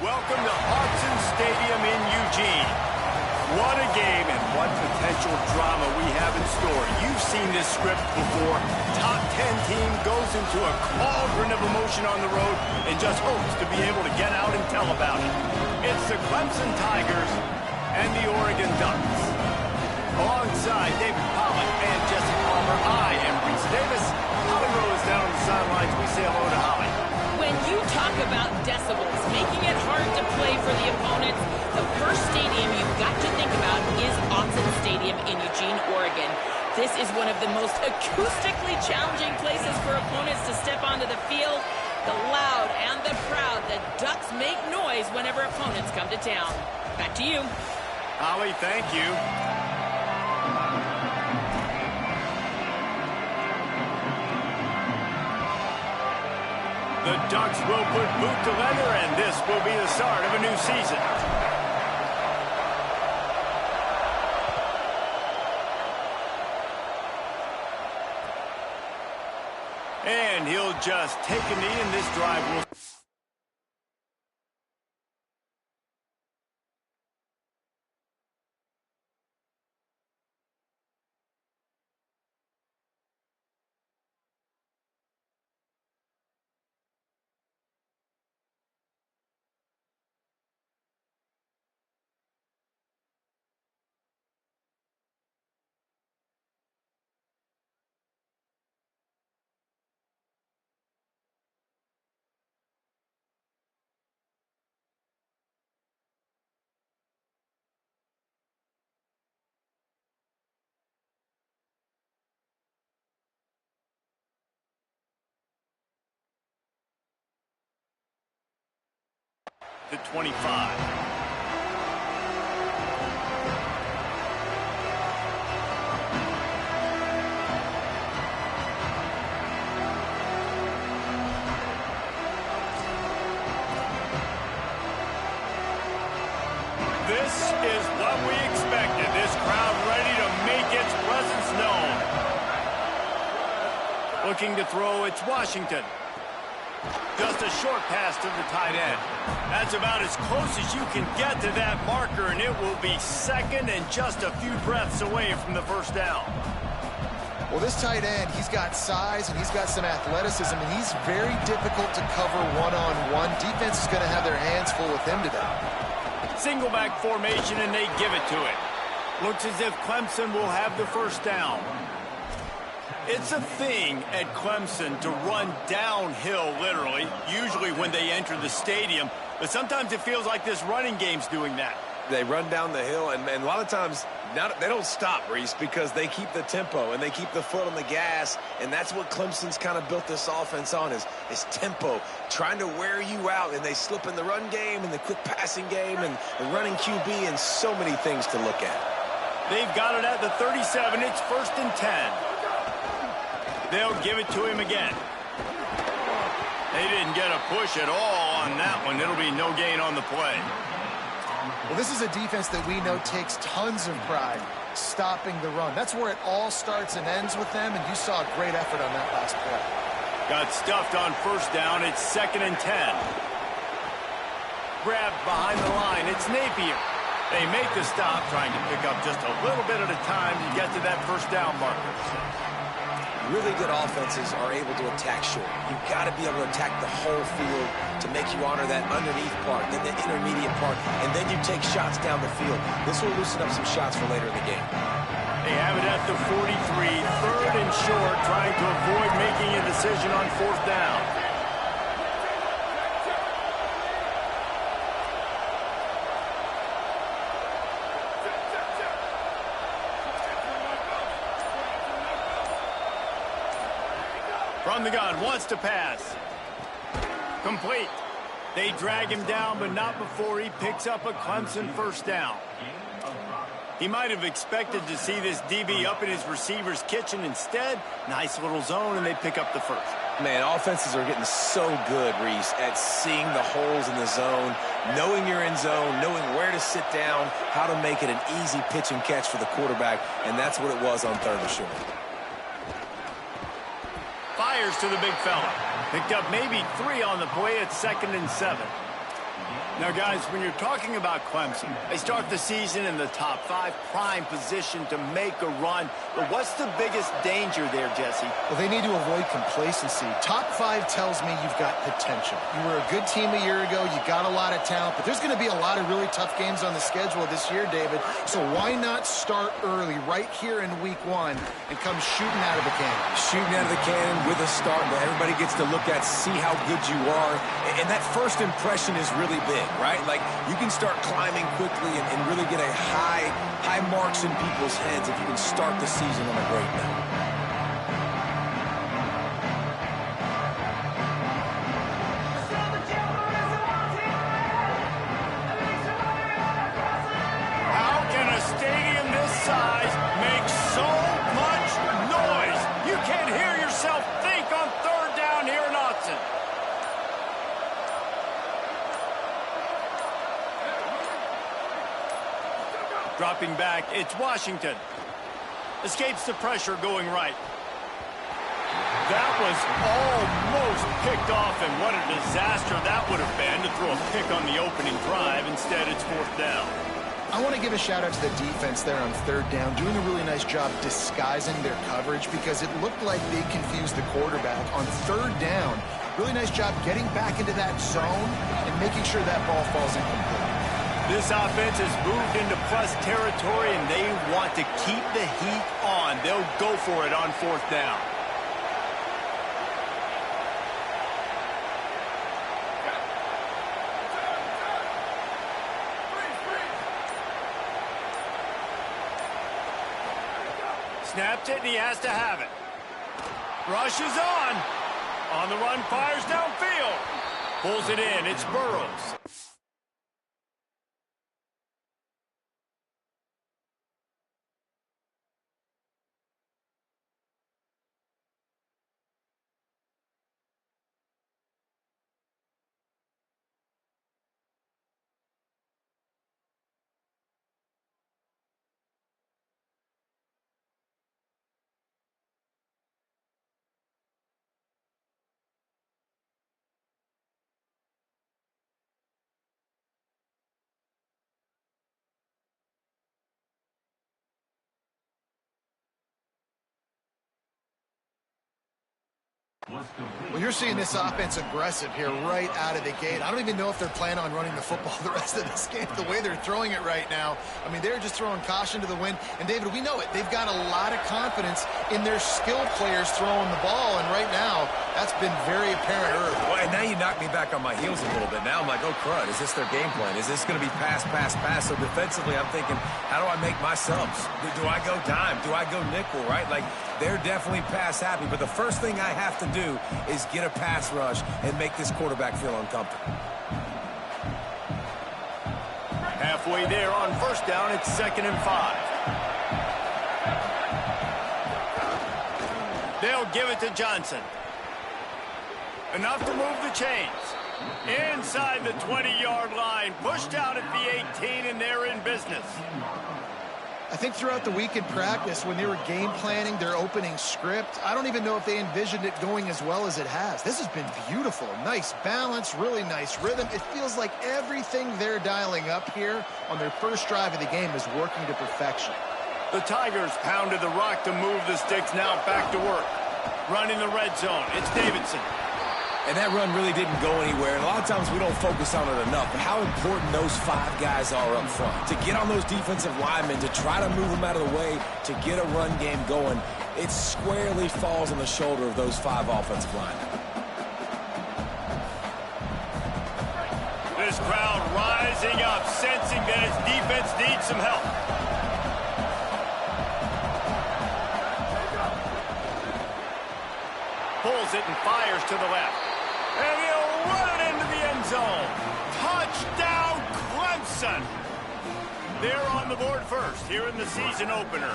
Welcome to Clemson Stadium in Eugene. What a game and what potential drama we have in store. You've seen this script before. Top 10 team goes into a cauldron of emotion on the road and just hopes to be able to get out and tell about it. It's the Clemson Tigers and the Oregon Ducks. Alongside David Pollock and Jesse Palmer, I am Reese Davis. Holly Rowe is down on the sidelines. We say hello to Holly. When you talk about decibels, making it hard to play for the opponents, the first stadium you've got to think about is Autzen Stadium in Eugene, Oregon. This is one of the most acoustically challenging places for opponents to step onto the field. The loud and the proud, the Ducks make noise whenever opponents come to town. Back to you. Holly, thank you. The Ducks will put boot to leather, and this will be the start of a new season. And he'll just take a knee, and this drive will... to 25. This is what we expected. This crowd ready to make its presence known. Looking to throw, it's Washington. Just a short pass to the tight end. That's about as close as you can get to that marker, and it will be second and just a few breaths away from the first down. Well, this tight end, he's got size and he's got some athleticism, and he's very difficult to cover one-on-one. Defense is going to have their hands full with him today. Single back formation, and they give it to it. Looks as if Clemson will have the first down. It's a thing at Clemson to run downhill, literally, usually when they enter the stadium. But sometimes it feels like this running game's doing that. They run down the hill, and a lot of times they don't stop, Reese, because they keep the tempo and they keep the foot on the gas, and that's what Clemson's kind of built this offense on is tempo, trying to wear you out, and they slip in the run game and the quick passing game and the running QB and so many things to look at. They've got it at the 37. It's 1st and 10. They'll give it to him again. They didn't get a push at all on that one. It'll be no gain on the play. Well, this is a defense that we know takes tons of pride stopping the run. That's where it all starts and ends with them, and you saw a great effort on that last play. Got stuffed on first down. It's 2nd and 10. Grabbed behind the line. It's Napier. They make the stop, trying to pick up just a little bit at a time to get to that first down marker. Really good offenses are able to attack short. You've got to be able to attack the whole field to make you honor that underneath part, then the intermediate part, and then you take shots down the field. This will loosen up some shots for later in the game. They have it at the 43, 3rd and short, trying to avoid making a decision on 4th down. From the gun, wants to pass. Complete. They drag him down, but not before he picks up a Clemson first down. He might have expected to see this DB up in his receiver's kitchen. Instead, nice little zone, and they pick up the first. Man, offenses are getting so good, Reese, at seeing the holes in the zone, knowing you're in zone, knowing where to sit down, how to make it an easy pitch and catch for the quarterback, and that's what it was on 3rd and short. Fires to the big fella. Picked up maybe 3 on the play at 2nd and 7. Now, guys, when you're talking about Clemson, they start the season in the top 5, prime position to make a run. But what's the biggest danger there, Jesse? Well, they need to avoid complacency. Top 5 tells me you've got potential. You were a good team a year ago. You got a lot of talent. But there's going to be a lot of really tough games on the schedule this year, David. So why not start early right here in week 1 and come shooting out of the cannon? Shooting out of the cannon with a start that everybody gets to look at, see how good you are. And that first impression is really big, right? Like, you can start climbing quickly and really get a high marks in people's heads if you can start the season on a great note. How can a stadium this size make so much noise? You can't hear yourself think on 3rd down here in Austin. Dropping back, it's Washington. Escapes the pressure going right. That was almost picked off, and what a disaster that would have been to throw a pick on the opening drive. Instead, it's 4th down. I want to give a shout out to the defense there on 3rd down, doing a really nice job disguising their coverage because it looked like they confused the quarterback on 3rd down. Really nice job getting back into that zone and making sure that ball falls incomplete. This offense has moved into plus territory, and they want to keep the heat on. They'll go for it on 4th down. Snapped it, and he has to have it. Rushes on. On the run, fires downfield. Pulls it in. It's Burrows. Well, you're seeing this offense aggressive here right out of the gate. I don't even know if they're planning on running the football the rest of this game, the way they're throwing it right now. I mean, they're just throwing caution to the wind. And, David, we know it. They've got a lot of confidence in their skilled players throwing the ball. And right now, that's been very apparent early. Well, and now you knock me back on my heels a little bit. Now I'm like, oh, crud, is this their game plan? Is this going to be pass, pass, pass? So defensively, I'm thinking, how do I make my subs? Do I go dime? Do I go nickel, right? Like, they're definitely pass happy. But the first thing I have to do is get a pass rush and make this quarterback feel uncomfortable. Halfway there on 1st down, it's 2nd and 5. They'll give it to Johnson. Enough to move the chains. Inside the 20-yard line, pushed out at the 18, and they're in business. I think throughout the week in practice, when they were game planning their opening script, I don't even know if they envisioned it going as well as it has. This has been beautiful. Nice balance, really nice rhythm. It feels like everything they're dialing up here on their first drive of the game is working to perfection. The Tigers pounded the rock to move the sticks, now back to work. Run in the red zone. It's Davidson. And that run really didn't go anywhere. And a lot of times we don't focus on it enough. But how important those 5 guys are up front. To get on those defensive linemen, to try to move them out of the way, to get a run game going, it squarely falls on the shoulder of those 5 offensive linemen. This crowd rising up, sensing that its defense needs some help. Pulls it and fires to the left. And he'll run it into the end zone. Touchdown, Clemson. They're on the board first here in the season opener.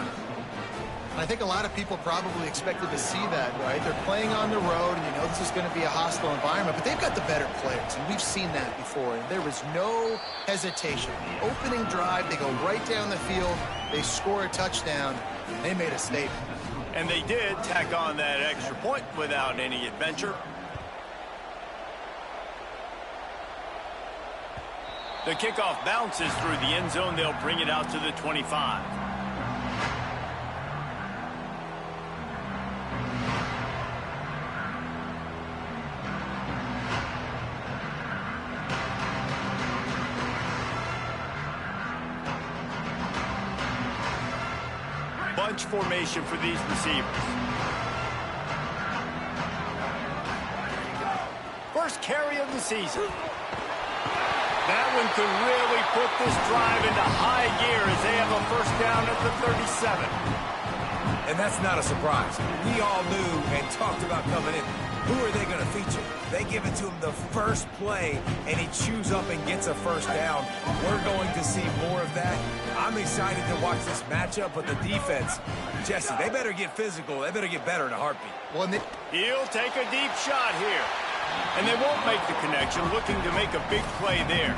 I think a lot of people probably expected to see that, right? They're playing on the road, and you know this is going to be a hostile environment, but they've got the better players, and we've seen that before. And there was no hesitation. The opening drive, they go right down the field, they score a touchdown, and they made a statement. And they did tack on that extra point without any adventure. The kickoff bounces through the end zone. They'll bring it out to the 25. Bunch formation for these receivers. First carry of the season. That one could really put this drive into high gear as they have a first down at the 37. And that's not a surprise. We all knew and talked about coming in. Who are they going to feature? They give it to him the first play, and he chews up and gets a first down. We're going to see more of that. I'm excited to watch this matchup, but the defense, Jesse, they better get physical. They better get better in a heartbeat. He'll take a deep shot here. And they won't make the connection, looking to make a big play there.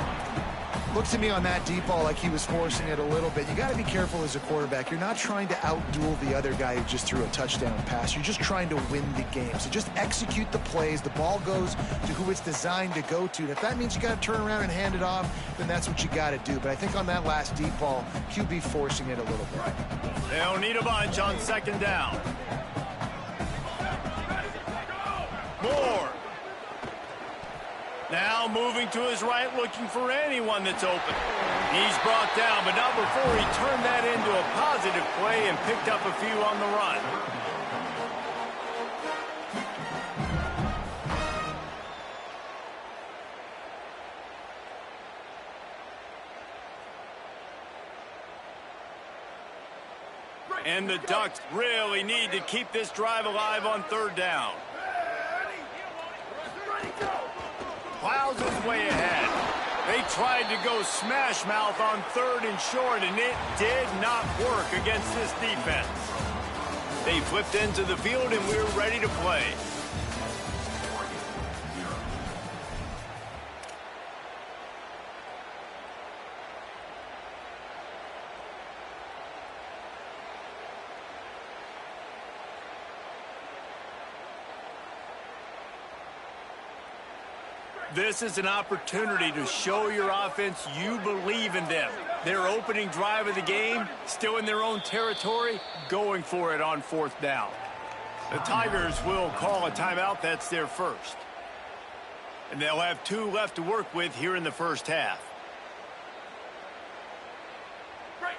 Looks to me on that deep ball like he was forcing it a little bit. You got to be careful as a quarterback. You're not trying to outduel the other guy who just threw a touchdown pass. You're just trying to win the game. So just execute the plays. The ball goes to who it's designed to go to. And if that means you got to turn around and hand it off, then that's what you got to do. But I think on that last deep ball, QB forcing it a little bit. They'll need a bunch on second down. Moore. Now moving to his right, looking for anyone that's open. He's brought down, but not before he turned that into a positive play and picked up a few on the run. And the Ducks really need to keep this drive alive on third down. Plows his way ahead. They tried to go smash mouth on third and short, and it did not work against this defense. They flipped into the field, and we're ready to play. This is an opportunity to show your offense you believe in them. Their opening drive of the game, still in their own territory, going for it on fourth down. The Tigers will call a timeout. That's their first. And they'll have 2 left to work with here in the first half.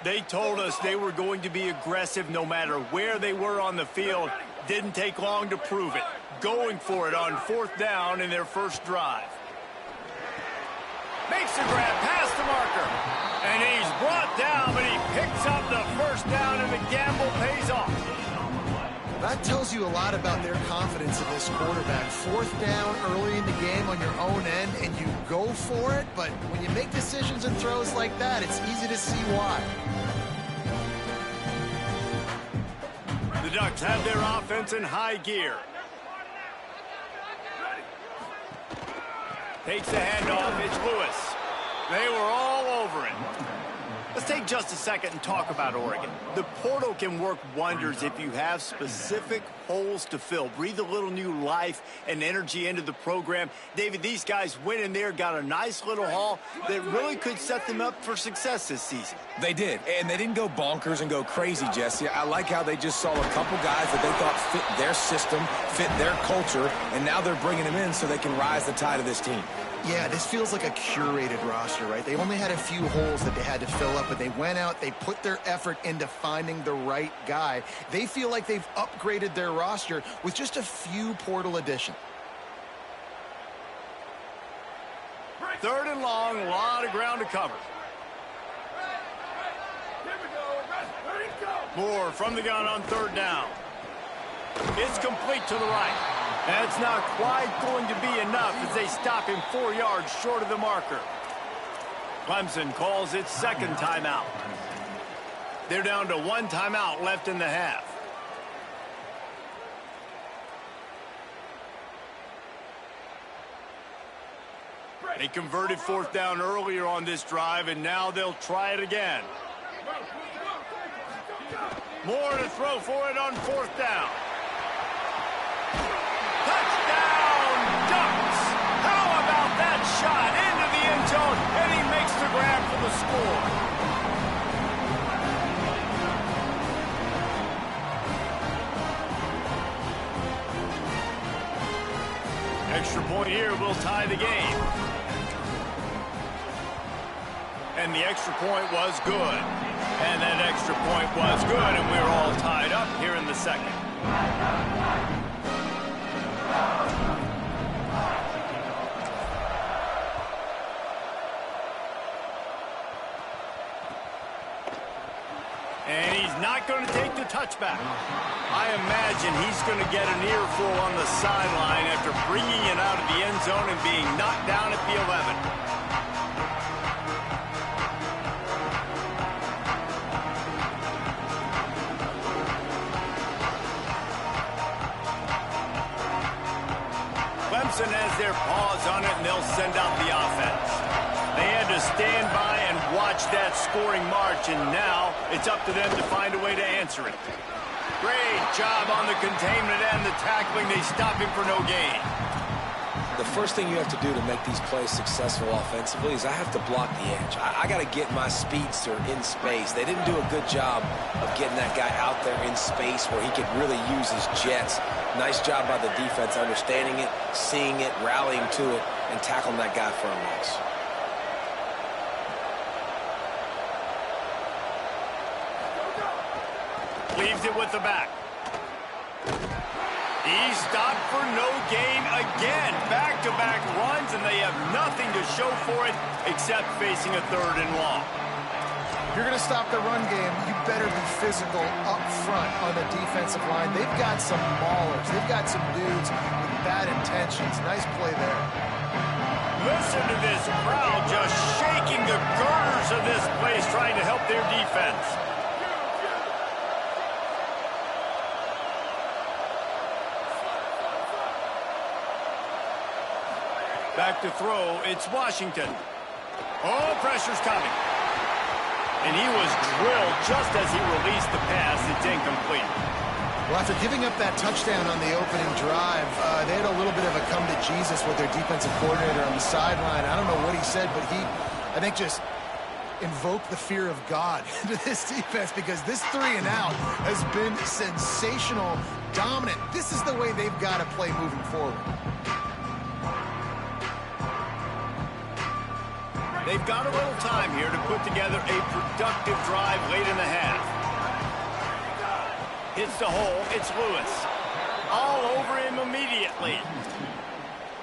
They told us they were going to be aggressive no matter where they were on the field. Didn't take long to prove it. Going for it on fourth down in their first drive. Makes the grab past the marker. And he's brought down, but he picks up the first down, and the gamble pays off. That tells you a lot about their confidence in this quarterback. Fourth down early in the game on your own end, and you go for it. But when you make decisions and throws like that, it's easy to see why. The Ducks have their offense in high gear. Takes the handoff. It's Lewis. They were all over it. Let's take just a second and talk about Oregon. The portal can work wonders if you have specific holes to fill. Breathe a little new life and energy into the program. David, these guys went in there, got a nice little haul that really could set them up for success this season. They did, and they didn't go bonkers and go crazy, Jesse. I like how they just saw a couple guys that they thought fit their system, fit their culture, and now they're bringing them in so they can rise the tide of this team. Yeah, this feels like a curated roster, right? They only had a few holes that they had to fill up, but they went out, they put their effort into finding the right guy. They feel like they've upgraded their roster with just a few portal additions. Third and long, a lot of ground to cover. Moore from the gun on third down. It's complete to the right. That's not quite going to be enough as they stop him 4 yards short of the marker. Clemson calls its second timeout. They're down to 1 timeout left in the half. They converted fourth down earlier on this drive, and now they'll try it again. Moore to throw for it on fourth down. Touchdown, Ducks! How about that shot into the end zone, and he makes the point here will tie the game. And the extra point was good. And that extra point was good, and we're all tied up here in the second. And he's not going to take the touchback. I imagine he's going to get an earful on the sideline after bringing it out of the end zone and being knocked down at the 11. Clemson has their paws on it, and they'll send out the offense. They had to stand by and watch that scoring march, and now it's up to them to find a way to answer it. Great job on the containment and the tackling. They stop him for no gain. The first thing you have to do to make these plays successful offensively is I have to block the edge. I got to get my speedster in space. They didn't do a good job of getting that guy out there in space where he could really use his jets. Nice job by the defense understanding it, seeing it, rallying to it, and tackling that guy for a loss. Leaves it with the back. He's stopped for no gain again. Back-to-back runs, and they have nothing to show for it except facing a 3rd and long. If you're going to stop the run game, you better be physical up front on the defensive line. They've got some maulers. They've got some dudes with bad intentions. Nice play there. Listen to this crowd just shaking the girders of this place, trying to help their defense. Back to throw, it's Washington. Oh, pressure's coming. And he was drilled just as he released the pass. It's incomplete. Well, after giving up that touchdown on the opening drive, they had a little bit of a come to Jesus with their defensive coordinator on the sideline. I don't know what he said, but he, I think, just invoked the fear of God into this defense, because this 3 and out has been sensational, dominant. This is the way they've got to play moving forward. They've got a little time here to put together a productive drive late in the half. Hits the hole. It's Lewis. All over him immediately.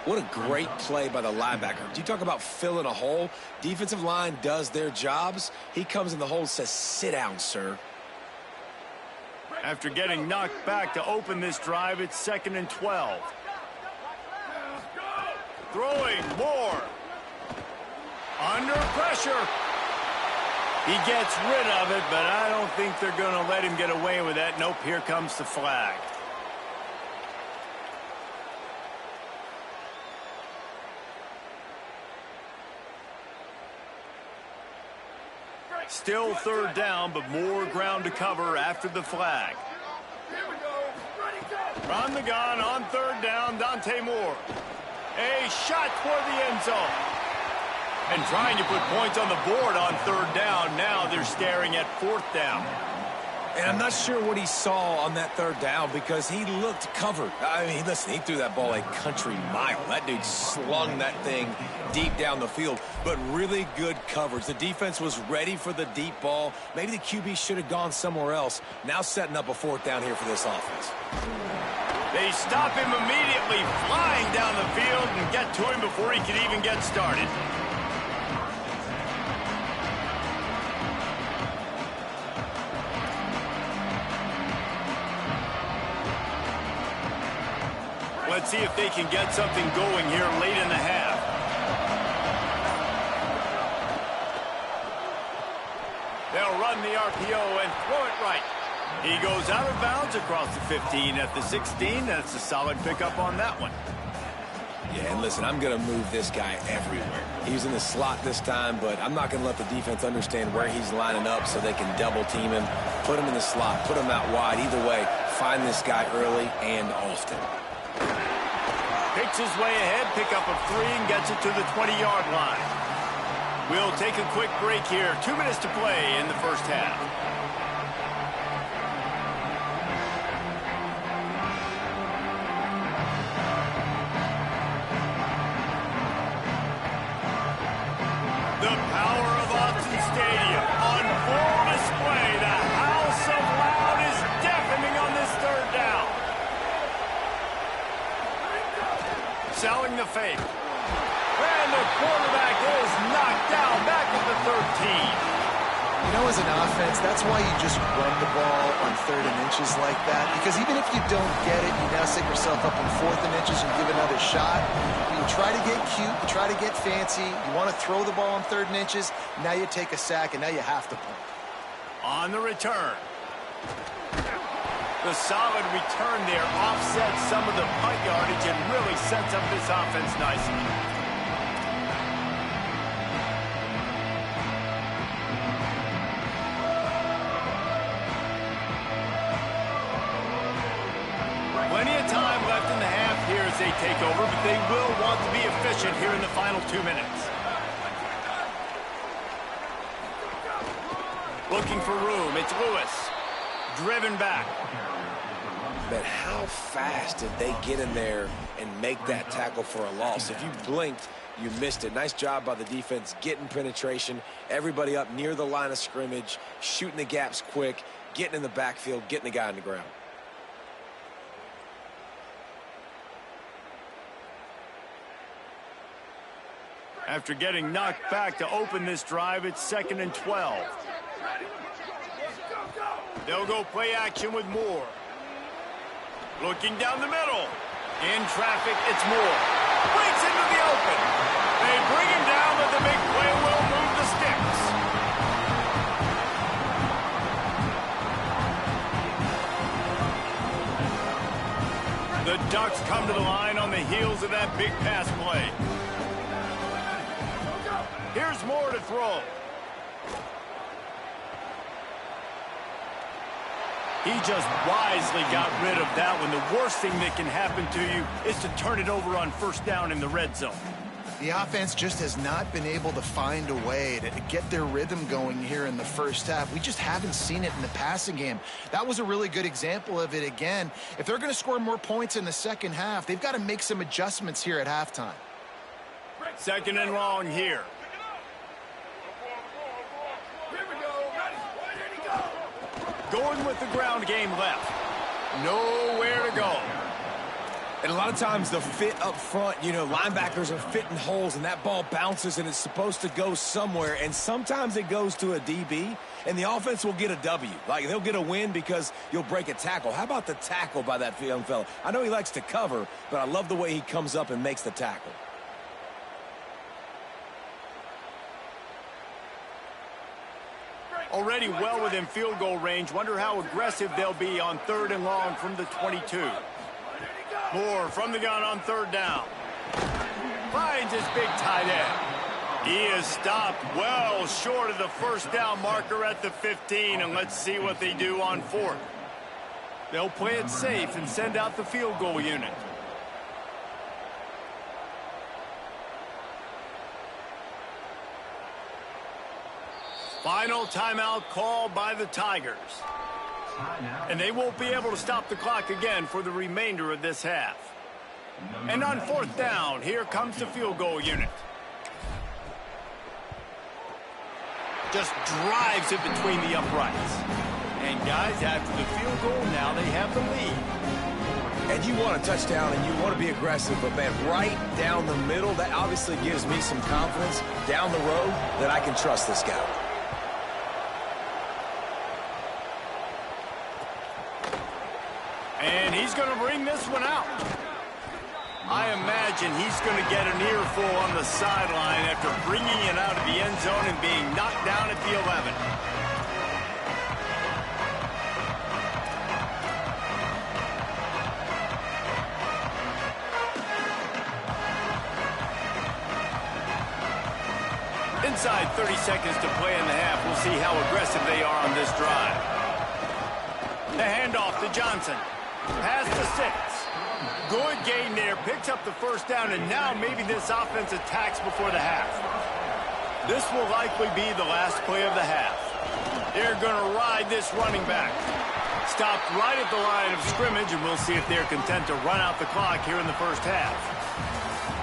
What a great play by the linebacker. Do you talk about filling a hole? Defensive line does their jobs. He comes in the hole and says, "Sit down, sir." After getting knocked back to open this drive, it's 2nd and 12. Throwing more. Under pressure. He gets rid of it, but I don't think they're going to let him get away with that. Nope, here comes the flag. Still 3rd down, but more ground to cover after the flag. From the gun on 3rd down, Dante Moore. A shot toward the end zone. And trying to put points on the board on 3rd down. Now they're staring at 4th down. And I'm not sure what he saw on that 3rd down, because he looked covered. I mean, listen, he threw that ball a country mile. That dude slung that thing deep down the field, but really good coverage. The defense was ready for the deep ball. Maybe the QB should have gone somewhere else. Now setting up a 4th down here for this offense. They stop him immediately, flying down the field, and get to him before he can even get started. Let's see if they can get something going here late in the half. They'll run the RPO and throw it right. He goes out of bounds across the 15 at the 16. That's a solid pickup on that one. Yeah, and listen, I'm going to move this guy everywhere. He's in the slot this time, but I'm not going to let the defense understand where he's lining up so they can double team him, put him in the slot, put him out wide. Either way, find this guy early and often. Picks his way ahead, pick up a 3, and gets it to the 20-yard line. We'll take a quick break here. 2 minutes to play in the first half. The power of Autzen Stadium on full display. The house of loud is deafening on this third down. Selling the fake. And the quarterback is knocked down back at the 13. You know, as an offense, that's why you just run the ball on 3rd and inches like that. Because even if you don't get it, you now set yourself up in 4th and inches and give another shot. You try to get cute, you try to get fancy. You want to throw the ball on 3rd and inches. Now you take a sack, and now you have to punt. On the return. The solid return there offsets some of the punt yardage and really sets up this offense nicely. Plenty of time left in the half here as they take over, but they will want to be efficient here in the final 2 minutes. Looking for room. It's Lewis. Driven back. But how fast did they get in there and make that tackle for a loss? If you blinked, you missed it. Nice job by the defense getting penetration. Everybody up near the line of scrimmage, shooting the gaps quick, getting in the backfield, getting the guy on the ground. After getting knocked back to open this drive, it's 2nd and 12. They'll go play action with Moore. Looking down the middle. In traffic, it's Moore. Breaks into the open. They bring him down, but the big play will move the sticks. The Ducks come to the line on the heels of that big pass play. Here's Moore to throw. He just wisely got rid of that one. The worst thing that can happen to you is to turn it over on 1st down in the red zone. The offense just has not been able to find a way to get their rhythm going here in the first half. We just haven't seen it in the passing game. That was a really good example of it again. If they're going to score more points in the second half, they've got to make some adjustments here at halftime. 2nd and long here. Going with the ground game left. Nowhere to go. And a lot of times the fit up front, you know, linebackers are fitting holes and that ball bounces and it's supposed to go somewhere. And sometimes it goes to a DB and the offense will get a W. Like they'll get a win because you'll break a tackle. How about the tackle by that young fella? I know he likes to cover, but I love the way he comes up and makes the tackle. Already well within field goal range. Wonder how aggressive they'll be on 3rd and long from the 22. Moore from the gun on 3rd down. Finds his big tight end. He is stopped well short of the 1st down marker at the 15, and let's see what they do on 4th. They'll play it safe and send out the field goal unit. Final timeout called by the Tigers. And they won't be able to stop the clock again for the remainder of this half. And on 4th down, here comes the field goal unit. Just drives it between the uprights. And guys, after the field goal, now they have the lead. And you want a touchdown and you want to be aggressive, but man, right down the middle, that obviously gives me some confidence down the road that I can trust this guy. And he's going to bring this one out. I imagine he's going to get an earful on the sideline after bringing it out of the end zone and being knocked down at the 11. Inside 30 seconds to play in the half. We'll see how aggressive they are on this drive. The handoff to Johnson. Pass to 6. Good gain there. Picks up the 1st down, and now maybe this offense attacks before the half. This will likely be the last play of the half. They're going to ride this running back. Stopped right at the line of scrimmage, and we'll see if they're content to run out the clock here in the first half.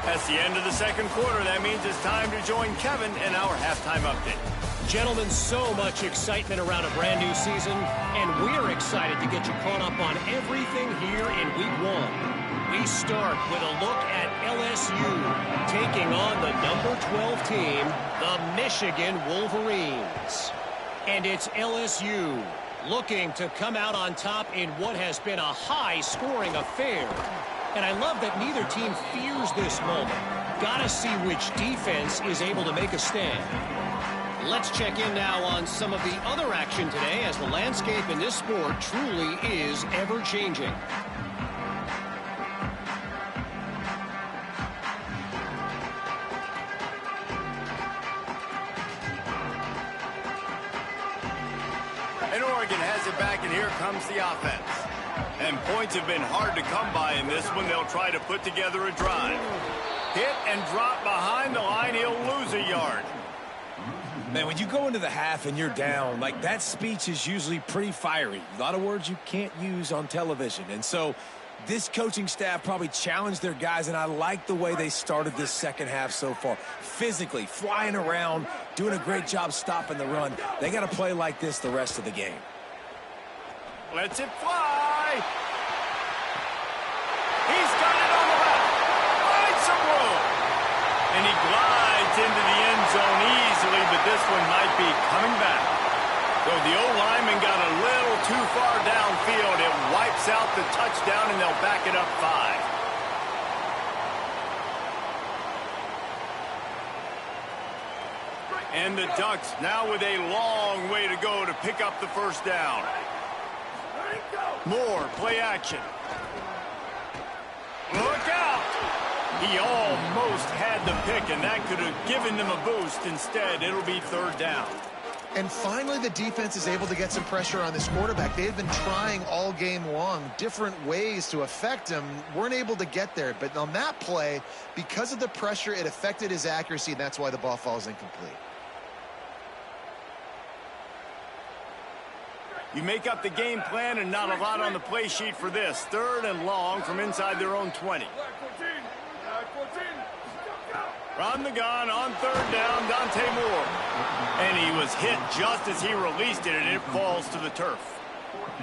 That's the end of the second quarter. That means it's time to join Kevin in our halftime update. Gentlemen, so much excitement around a brand new season, and we're excited to get you caught up on everything here in Week 1. We start with a look at LSU taking on the number 12 team, the Michigan Wolverines. And it's LSU looking to come out on top in what has been a high-scoring affair. And I love that neither team fears this moment. Gotta see which defense is able to make a stand. Let's check in now on some of the other action today, as the landscape in this sport truly is ever-changing. And Oregon has it back, and here comes the offense. And points have been hard to come by in this one. They'll try to put together a drive. Hit and drop behind the line. He'll lose a yard. Man, when you go into the half and you're down, like, that speech is usually pretty fiery. A lot of words you can't use on television. And so this coaching staff probably challenged their guys, and I like the way they started this second half so far. Physically, flying around, doing a great job stopping the run. They got to play like this the rest of the game. Lets it fly. He's got it on the left. Finds some room. And he glides into the end zone easily, but this one might be coming back. So the O-lineman got a little too far downfield. It wipes out the touchdown, and they'll back it up 5. And the Ducks now with a long way to go to pick up the first down. More play action. Look out! He almost had the pick, and that could have given them a boost. Instead, it'll be third down. And finally, the defense is able to get some pressure on this quarterback. They had been trying all game long different ways to affect him. Weren't able to get there. But on that play, because of the pressure, it affected his accuracy, and that's why the ball falls incomplete. You make up the game plan, and not a lot on the play sheet for this. Third and long from inside their own 20. From the gun on third down, Dante Moore. And he was hit just as he released it, and it falls to the turf.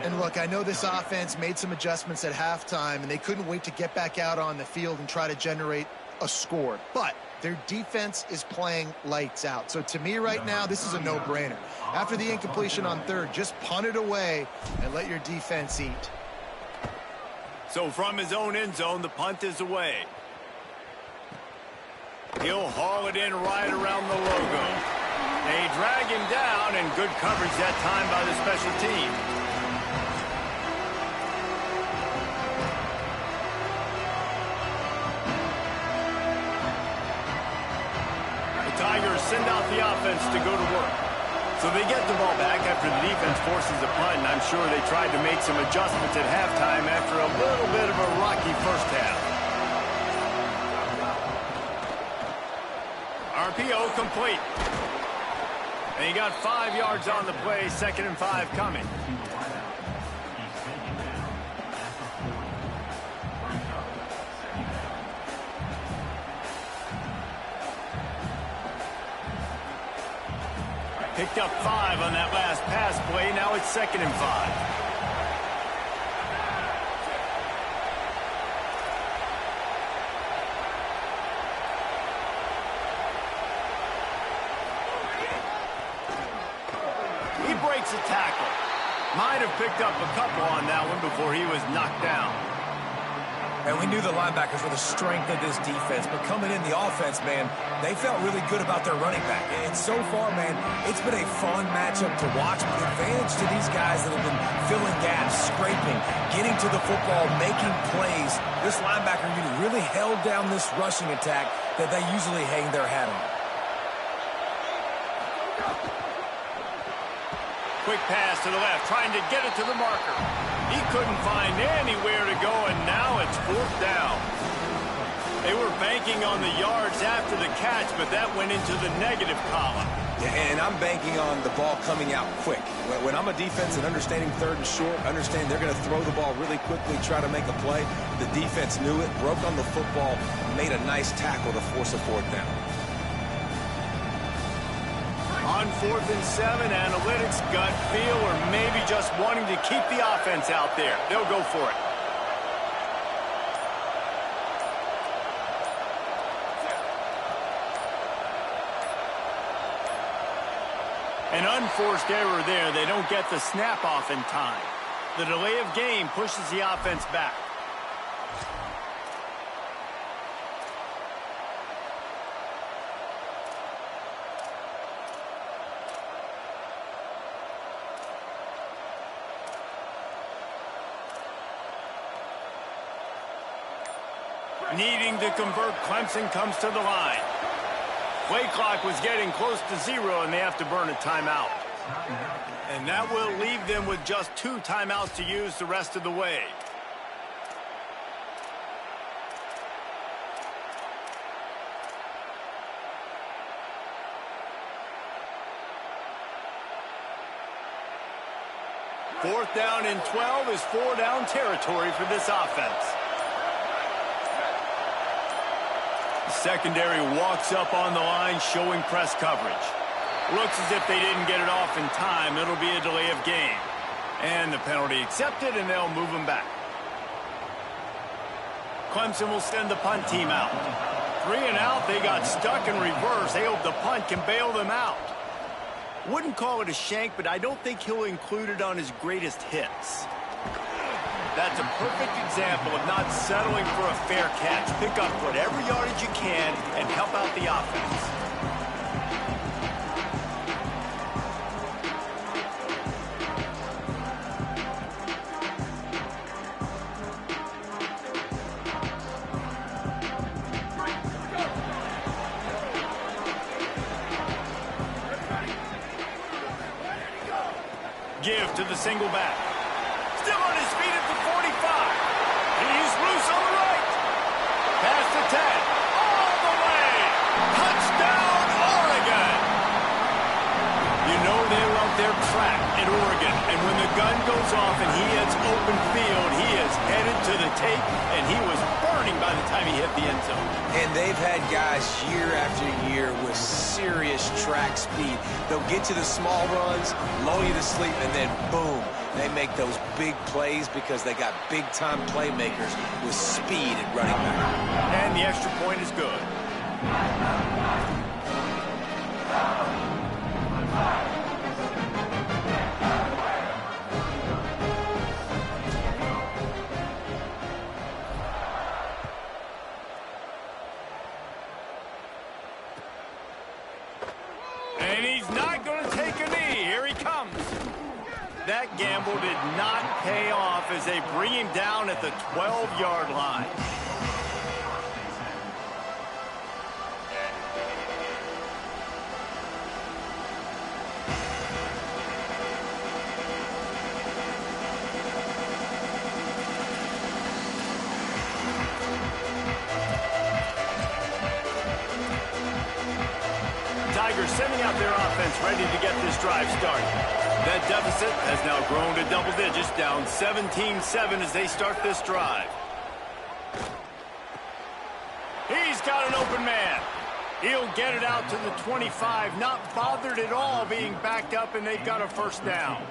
And look, I know this offense made some adjustments at halftime, and they couldn't wait to get back out on the field and try to generate a score. But their defense is playing lights out. So to me right now, this is a no-brainer. After the incompletion on third, just punt it away and let your defense eat. So from his own end zone, the punt is away. He'll haul it in right around the logo. They drag him down, and good coverage that time by the special team. The Tigers send out the offense to go to work. So they get the ball back after the defense forces a punt, and I'm sure they tried to make some adjustments at halftime after a little bit of a rocky first half. RPO complete. And he got 5 yards on the play, 2nd and 5 coming. Picked up 5 on that last pass play. Now it's 2nd and 5. A tackle. Might have picked up a couple on that one before he was knocked down. And we knew the linebackers were the strength of this defense, but coming in the offense, man, they felt really good about their running back. And so far, man, it's been a fun matchup to watch, but advantage to these guys that have been filling gaps, scraping, getting to the football, making plays. This linebacker unit really held down this rushing attack that they usually hang their hat on. Quick pass to the left, trying to get it to the marker. He couldn't find anywhere to go, and now it's 4th down. They were banking on the yards after the catch, but that went into the negative column. Yeah, and I'm banking on the ball coming out quick. When I'm a defense and understanding third and short, understand they're going to throw the ball really quickly, try to make a play. The defense knew it, broke on the football, made a nice tackle to force a fourth down. On 4th and 7, analytics, gut feel, or maybe just wanting to keep the offense out there. They'll go for it. An unforced error there. They don't get the snap off in time. The delay of game pushes the offense back. Needing to convert, Clemson comes to the line. Play clock was getting close to 0, and they have to burn a timeout. And that will leave them with just 2 timeouts to use the rest of the way. Fourth down and 12 is 4-down territory for this offense. Secondary walks up on the line, showing press coverage. Looks as if they didn't get it off in time. It'll be a delay of game. And the penalty accepted, and they'll move them back. Clemson will send the punt team out. 3 and out, they got stuck in reverse. They hope the punt can bail them out. Wouldn't call it a shank, but I don't think he'll include it on his greatest hits. That's a perfect example of not settling for a fair catch. Pick up whatever yardage you can and help out the offense. Give to the single back. Still on his feet at the 45. He's loose on the right. Past the 10. All the way. Touchdown, Oregon. You know they love their track at Oregon. And when the gun goes off and he hits open field, he is headed to the tape, and he was burning by the time he hit the end zone. And they've had guys year after year with serious track speed. They'll get to the small runs, lull you to sleep, and then boom. They make those big plays because they got big-time playmakers with speed at running back. And the extra point is good. And he's not going to take a knee. Here he comes. That gamble did not pay off as they bring him down at the 12-yard line. Tigers sending out their offense ready to get this drive started. That deficit has now grown to double digits, down 17-7 as they start this drive. He's got an open man. He'll get it out to the 25, not bothered at all being backed up, and they've got a first down.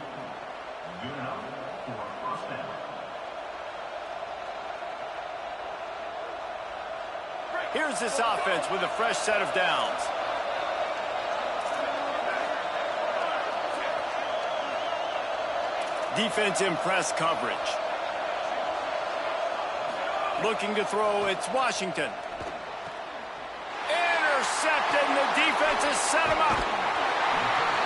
Here's this offense with a fresh set of downs. Defense in press coverage. Looking to throw, it's Washington. Intercepted, and the defense has set him up.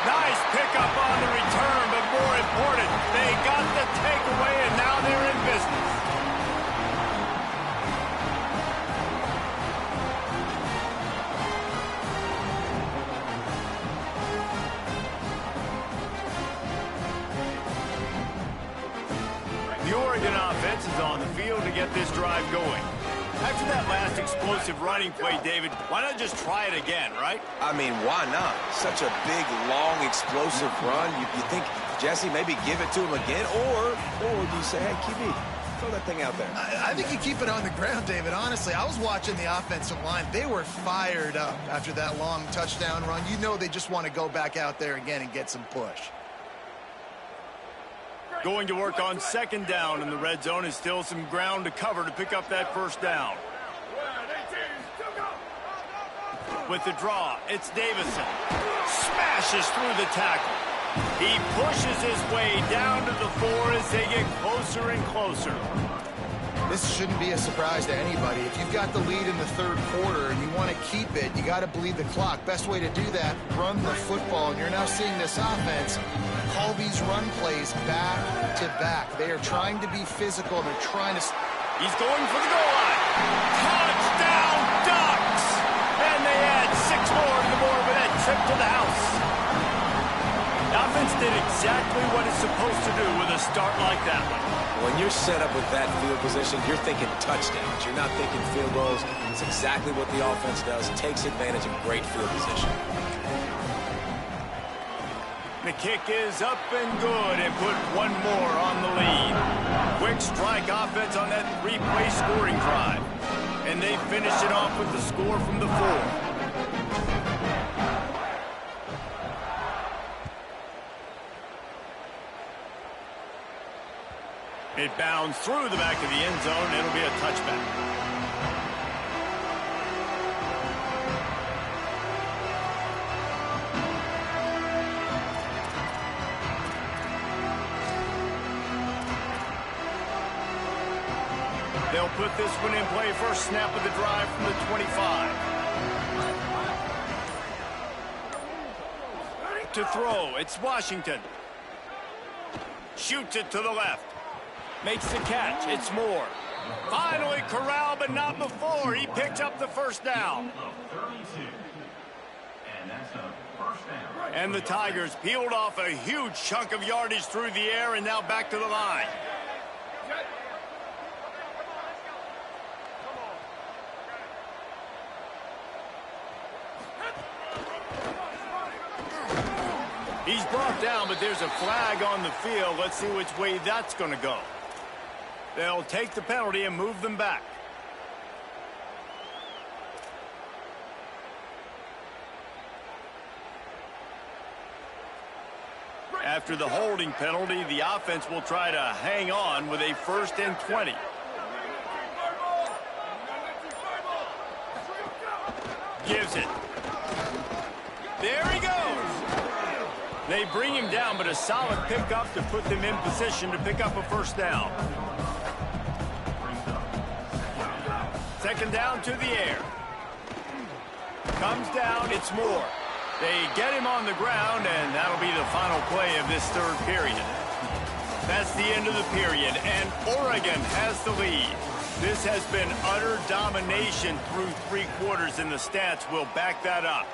Nice pickup on the return, but more important, they got the takeaway, and now they're in business. The Oregon offense is on the field to get this drive going. After that last explosive running play, David, why not just try it again, right? I mean, why not? Such a big, long, explosive run. You think, Jesse, maybe give it to him again? Or do you say, hey, QB, throw that thing out there? I think you keep it on the ground, David. Honestly, I was watching the offensive line. They were fired up after that long touchdown run. You know they just want to go back out there again and get some push. Going to work on second down in the red zone is still some ground to cover to pick up that first down. With the draw, it's Davison. Smashes through the tackle. He pushes his way down to the 4 as they get closer and closer. This shouldn't be a surprise to anybody. If you've got the lead in the third quarter and you want to keep it, you got to bleed the clock. Best way to do that, run the football. And you're now seeing this offense call these run plays back to back. They are trying to be physical. They're trying to... He's going for the goal line. Touchdown, Ducks! And they add 6 more to the board with that trip to the house. The offense did exactly what it's supposed to do with a start like that one. When you're set up with that field position, you're thinking touchdowns. You're not thinking field goals. It's exactly what the offense does. Takes advantage of great field position. The kick is up and good and put one more on the lead. Quick strike offense on that 3-play scoring drive. And they finish it off with the score from the 4. It bounds through the back of the end zone. It'll be a touchback. They'll put this one in play first snap of the drive from the 25. To throw, it's Washington. Shoots it to the left. Makes the catch. It's Moore. Finally corralled, but not before. He picks up the first down. And the Tigers peeled off a huge chunk of yardage through the air and now back to the line. He's brought down, but there's a flag on the field. Let's see which way that's going to go. They'll take the penalty and move them back. After the holding penalty, the offense will try to hang on with a 1st and 20. Gives it. There he goes. They bring him down, but a solid pickup to put them in position to pick up a first down. Second down to the air. Comes down, it's Moore. They get him on the ground, and that'll be the final play of this third period. That's the end of the period, and Oregon has the lead. This has been utter domination through 3 quarters, and the stats will back that up.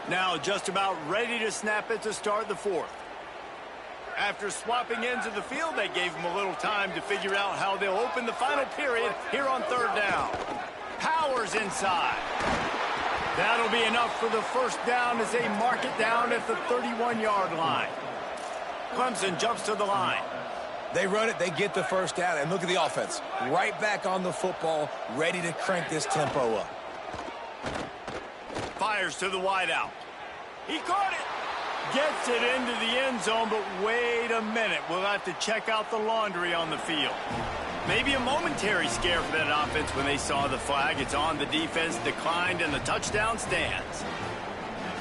Now just about ready to snap it to start the 4th. After swapping ends of the field, they gave them a little time to figure out how they'll open the final period here on 3rd down. Powers inside. That'll be enough for the first down as they mark it down at the 31-yard line. Clemson jumps to the line. They run it, they get the first down, and look at the offense. Right back on the football, ready to crank this tempo up. Fires to the wideout. He caught it. Gets it into the end zone, but wait a minute. We'll have to check out the laundry on the field. Maybe a momentary scare for that offense when they saw the flag. It's on, the defense declined, and the touchdown stands.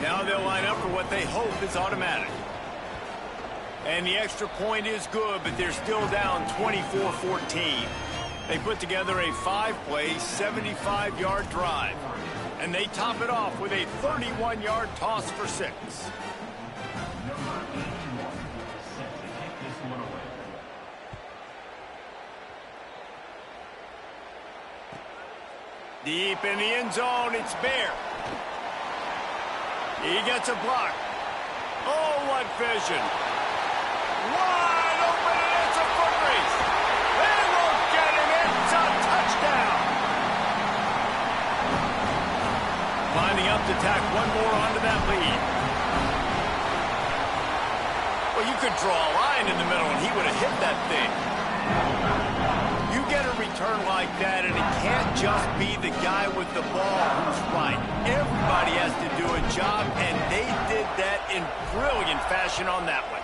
Now they'll line up for what they hope is automatic. And the extra point is good, but they're still down 24-14. They put together a 5-play, 75-yard drive. And they top it off with a 31-yard toss for 6. Deep in the end zone, it's Bear. He gets a block. Oh, what vision. Wide open, and it's a foot race. They won't get him. It's a touchdown. enough to tack one more onto that lead. Well, you could draw a line in the middle, and he would have hit that thing. You get a return like that, and it can't just be the guy with the ball who's right. Everybody has to do a job, and they did that in brilliant fashion on that one.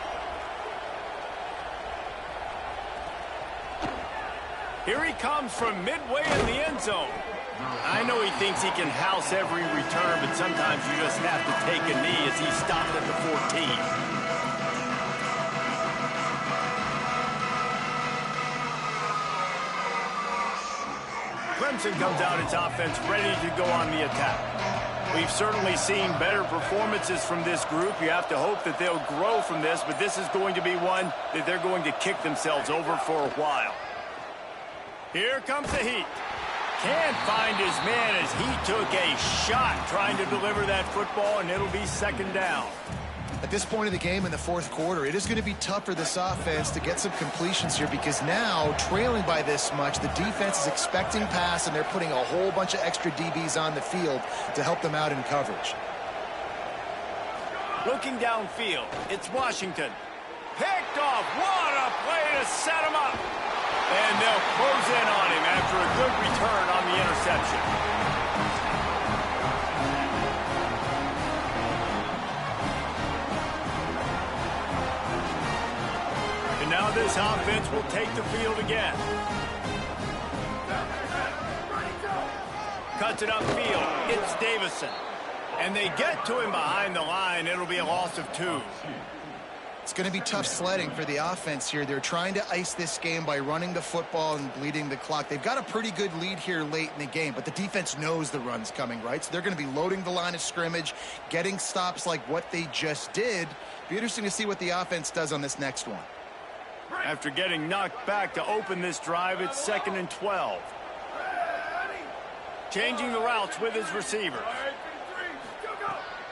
Here he comes from midway in the end zone. I know he thinks he can house every return, but sometimes you just have to take a knee as he stopped at the 14. Clemson comes out its offense ready to go on the attack. We've certainly seen better performances from this group. You have to hope that they'll grow from this, but this is going to be one that they're going to kick themselves over for a while. Here comes the heat. Can't find his man as he took a shot trying to deliver that football, and it'll be second down. At this point of the game in the fourth quarter, it is going to be tough for this offense to get some completions here because now, trailing by this much, the defense is expecting pass, and they're putting a whole bunch of extra DBs on the field to help them out in coverage. Looking downfield, it's Washington. Picked off. What a play to set him up. And they'll close in on him after a good return on the interception. And now this offense will take the field again. Cuts it upfield. It's Davison. And they get to him behind the line. It'll be a loss of 2. It's going to be tough sledding for the offense here. They're trying to ice this game by running the football and bleeding the clock. They've got a pretty good lead here late in the game, but the defense knows the run's coming, right? So they're going to be loading the line of scrimmage, getting stops like what they just did. Be interesting to see what the offense does on this next one. After getting knocked back to open this drive, it's 2nd and 12. Changing the routes with his receivers.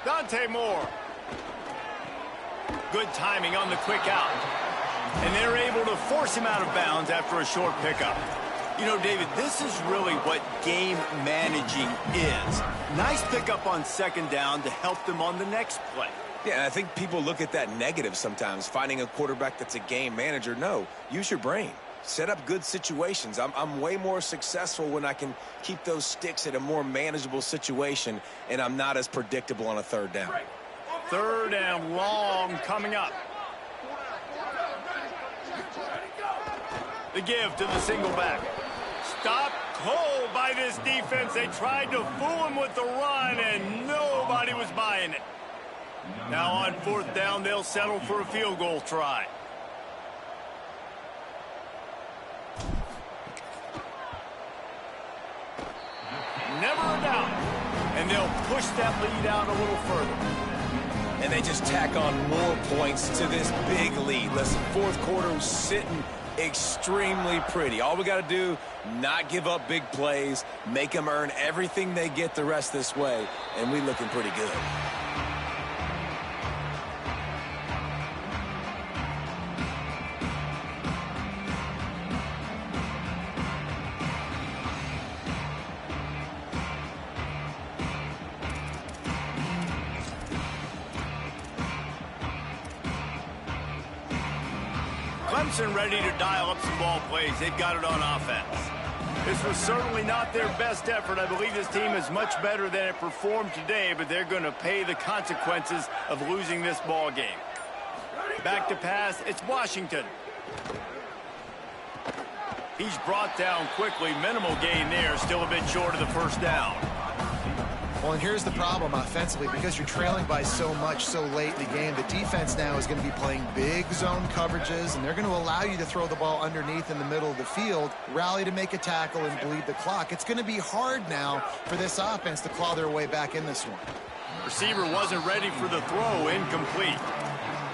Dante Moore. Good timing on the quick out. And they're able to force him out of bounds after a short pickup. You know, David, this is really what game managing is. Nice pickup on second down to help them on the next play. Yeah, and I think people look at that negative sometimes, finding a quarterback that's a game manager. No, use your brain. Set up good situations. I'm way more successful when I can keep those sticks at a more manageable situation, and I'm not as predictable on a third down. 3rd and long coming up. The give to the single back. Stopped cold by this defense. They tried to fool him with the run, and nobody was buying it. Now on 4th down, they'll settle for a field goal try. Never a doubt. And they'll push that lead out a little further. And they just tack on more points to this big lead. Listen, 4th quarter sitting extremely pretty. All we got to do, not give up big plays, make them earn everything they get the rest this way, and we looking pretty good. Clemson ready to dial up some ball plays. They've got it on offense. This was certainly not their best effort. I believe this team is much better than it performed today, but they're going to pay the consequences of losing this ball game. Back to pass, it's Washington. He's brought down quickly. Minimal gain there, still a bit short of the 1st down. Well, and here's the problem offensively. Because you're trailing by so much so late in the game, the defense now is going to be playing big zone coverages, and they're going to allow you to throw the ball underneath in the middle of the field, rally to make a tackle, and bleed the clock. It's going to be hard now for this offense to claw their way back in this one. Receiver wasn't ready for the throw, incomplete.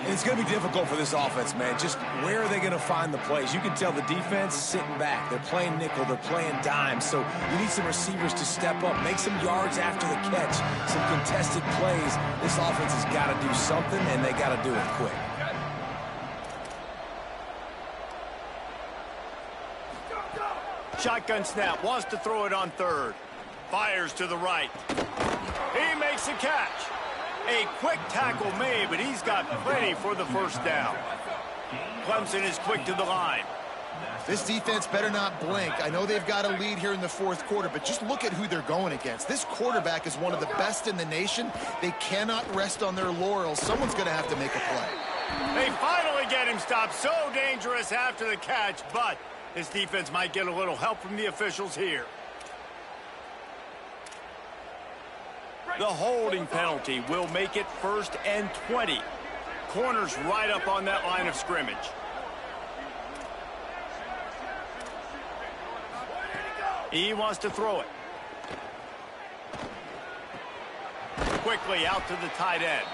And it's going to be difficult for this offense, man. Just where are they going to find the plays? You can tell the defense sitting back. They're playing nickel. They're playing dime. So you need some receivers to step up, make some yards after the catch, some contested plays. This offense has got to do something, and they got to do it quick. Shotgun snap. Wants to throw it on 3rd. Fires to the right. He makes makes the catch. A quick tackle made, but he's got plenty for the first down. Clemson is quick to the line. This defense better not blink. I know they've got a lead here in the fourth quarter, but just look at who they're going against. This quarterback is one of the best in the nation. They cannot rest on their laurels. Someone's going to have to make a play. They finally get him stopped. So dangerous after the catch, but this defense might get a little help from the officials here. The holding penalty will make it 1st and 20. Corners right up on that line of scrimmage. He wants to throw it. Quickly out to the tight end.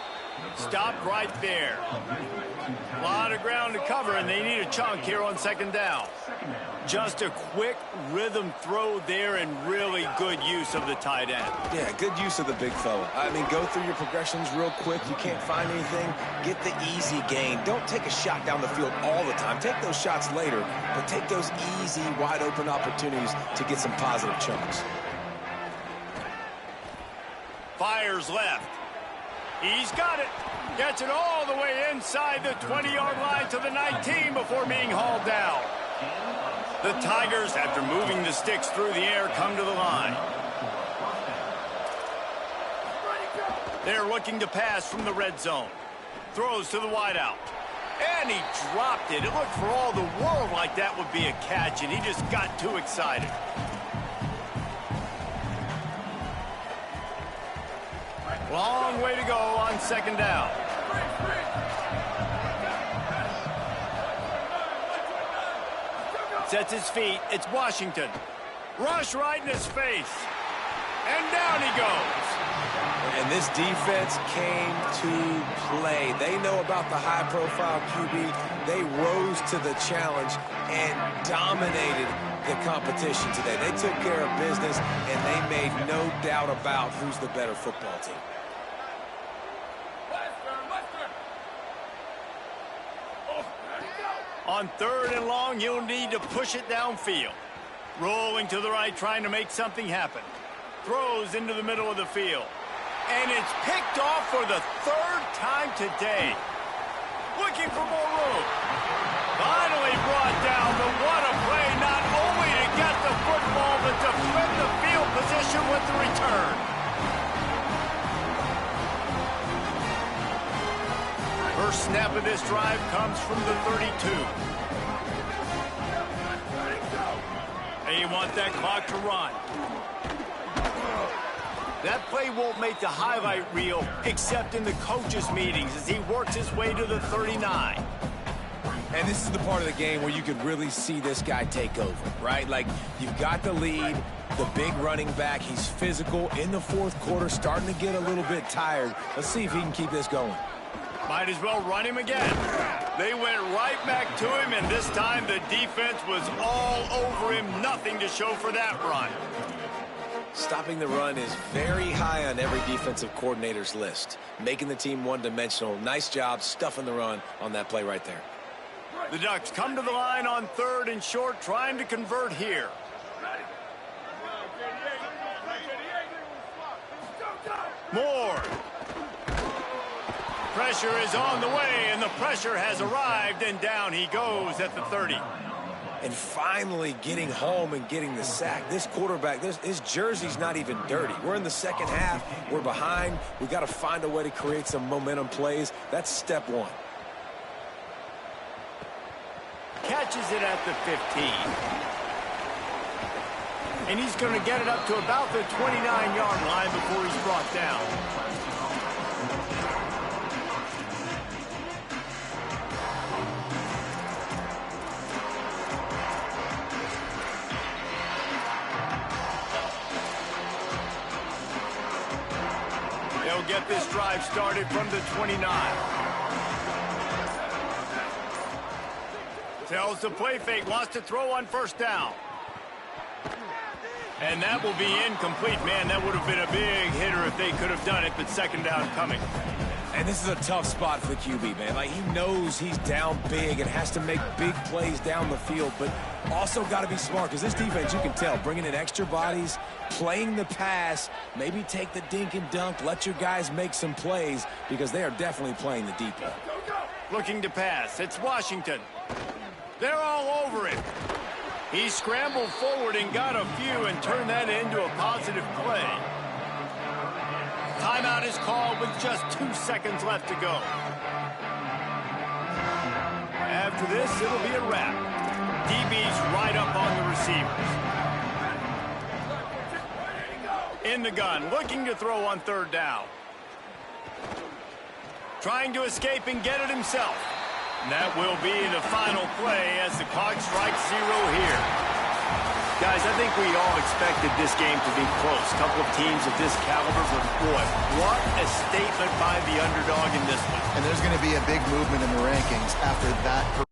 Stopped right there. A lot of ground to cover, and they need a chunk here on 2nd down. Just a quick rhythm throw there and really good use of the tight end. Yeah, good use of the big fella. I mean, go through your progressions real quick. You can't find anything. Get the easy gain. Don't take a shot down the field all the time. Take those shots later, but take those easy, wide-open opportunities to get some positive chunks. Fires left. He's got it. Gets it all the way inside the 20-yard line to the 19 before being hauled down. The Tigers, after moving the sticks through the air, come to the line. They're looking to pass from the red zone. Throws to the wideout. And he dropped it. It looked for all the world like that would be a catch, and he just got too excited. Long way to go on 2nd down. Sets his feet. It's Washington. Rush right in his face. And down he goes. And this defense came to play. They know about the high-profile QB. They rose to the challenge and dominated the competition today. They took care of business, and they made no doubt about who's the better football team. On 3rd and long, you'll need to push it downfield. Rolling to the right, trying to make something happen. Throws into the middle of the field. And it's picked off for the 3rd time today. Looking for more room. Finally brought down, but what a play, not only to get the football, but to flip the field position with the return. First snap of this drive comes from the 32. They want that clock to run. That play won't make the highlight reel except in the coaches' meetings as he works his way to the 39. And this is the part of the game where you could really see this guy take over, right? Like, you've got the lead, the big running back. He's physical in the 4th quarter, starting to get a little bit tired. Let's see if he can keep this going. Might as well run him again. They went right back to him, and this time the defense was all over him. Nothing to show for that run. Stopping the run is very high on every defensive coordinator's list. Making the team one-dimensional. Nice job stuffing the run on that play right there. The Ducks come to the line on 3rd and short, trying to convert here. Moore. Pressure is on the way, and the pressure has arrived, and down he goes at the 30. And finally getting home and getting the sack. This quarterback, his jersey's not even dirty. We're in the 2nd half. We're behind. We've got to find a way to create some momentum plays. That's step 1. Catches it at the 15. And he's going to get it up to about the 29-yard line before he's brought down. They'll get this drive started from the 29. Tells the play fake, wants to throw on 1st down. And that will be incomplete. Man, that would have been a big hitter if they could have done it, but 2nd down coming. And this is a tough spot for the QB, man. Like, he knows he's down big and has to make big plays down the field, but also got to be smart because this defense, you can tell, bringing in extra bodies, playing the pass, maybe take the dink and dunk, let your guys make some plays because they are definitely playing the deep ball. Looking to pass. It's Washington. They're all over it. He scrambled forward and got a few and turned that into a positive play. Timeout is called with just 2 seconds left to go. After this, it'll be a wrap. DB's right up on the receivers. In the gun, looking to throw on 3rd down. Trying to escape and get it himself. And that will be the final play as the clock strikes 0 here. Guys, I think we all expected this game to be close. A couple of teams of this caliber, but boy, what a statement by the underdog in this one. And there's going to be a big movement in the rankings after that.